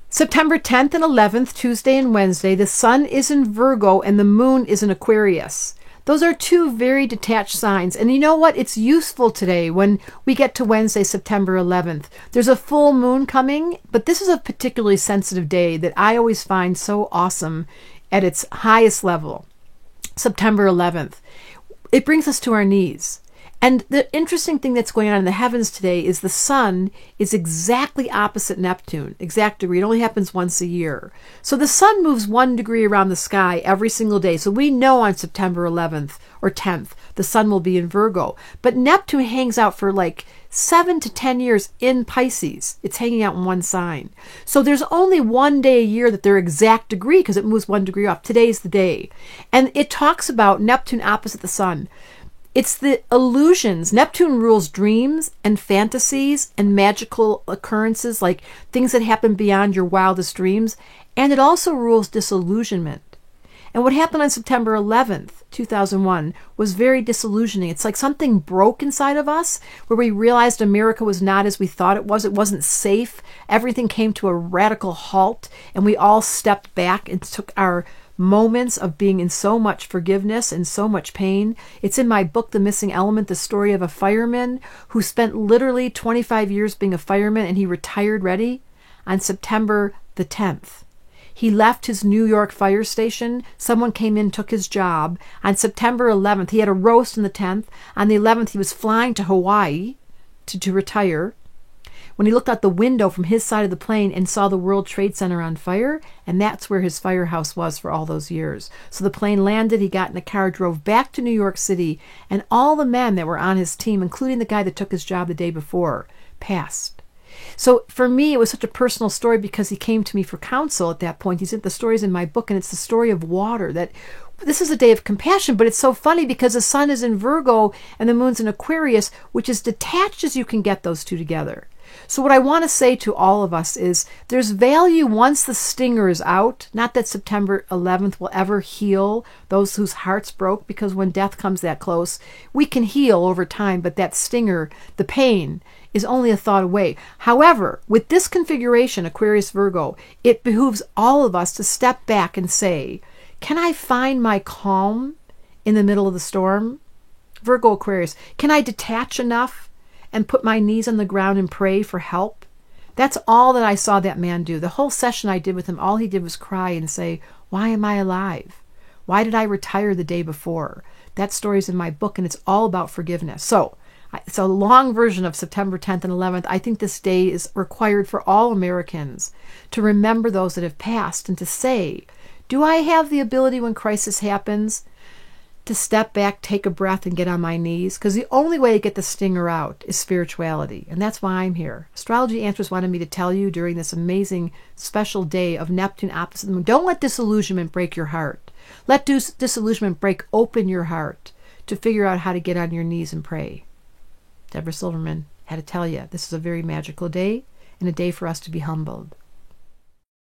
September 10th and 11th, Tuesday and Wednesday, the sun is in Virgo and the moon is in Aquarius. Those are two very detached signs. And you know what? It's useful today when we get to Wednesday, September 11th. There's a full moon coming, but this is a particularly sensitive day that I always find so awesome at its highest level. September 11th. It brings us to our knees. And the interesting thing that's going on in the heavens today is the sun is exactly opposite Neptune, exact degree. It only happens once a year. So the sun moves 1 degree around the sky every single day. So we know on September 11th or 10th, the sun will be in Virgo. But Neptune hangs out for like 7 to 10 years in Pisces. It's hanging out in one sign. So there's only 1 day a year that they're exact degree because it moves 1 degree off. Today's the day. And it talks about Neptune opposite the sun. It's the illusions. Neptune rules dreams and fantasies and magical occurrences, like things that happen beyond your wildest dreams. And it also rules disillusionment. And what happened on September 11th, 2001, was very disillusioning. It's like something broke inside of us where we realized America was not as we thought it was. It wasn't safe. Everything came to a radical halt, and we all stepped back and took our moments of being in so much forgiveness and so much pain. It's in my book, The Missing Element, the story of a fireman who spent literally 25 years being a fireman, and he retired ready on September the 10th. He left his New York fire station. Someone came in, took his job. On September 11th, he had a roast on the 10th. On the 11th, he was flying to Hawaii to retire. When he looked out the window from his side of the plane and saw the World Trade Center on fire, and that's where his firehouse was for all those years. So the plane landed, he got in a car, drove back to New York City, and all the men that were on his team, including the guy that took his job the day before, passed. So for me, it was such a personal story because he came to me for counsel at that point. The story's in my book, and it's the story of water, that this is a day of compassion, but it's so funny because the sun is in Virgo and the moon's in Aquarius, which is detached as you can get those two together. So what I want to say to all of us is there's value once the stinger is out. Not that September 11th will ever heal those whose hearts broke, because when death comes that close, we can heal over time, but that stinger, the pain, is only a thought away. However, with this configuration, Aquarius Virgo, it behooves all of us to step back and say, can I find my calm in the middle of the storm? Virgo Aquarius, can I detach enough and put my knees on the ground and pray for help? That's all that I saw that man do. The whole session I did with him, all he did was cry and say, why am I alive? Why did I retire the day before? That story's in my book, and it's all about forgiveness. So it's a long version of September 10th and 11th. I think this day is required for all Americans to remember those that have passed and to say, do I have the ability when crisis happens to step back, take a breath, and get on my knees? Because the only way to get the stinger out is spirituality. And that's why I'm here. Astrology Answers wanted me to tell you during this amazing special day of Neptune opposite the moon, don't let disillusionment break your heart. Let disillusionment break open your heart to figure out how to get on your knees and pray. Deborah Silverman had to tell you, this is a very magical day and a day for us to be humbled.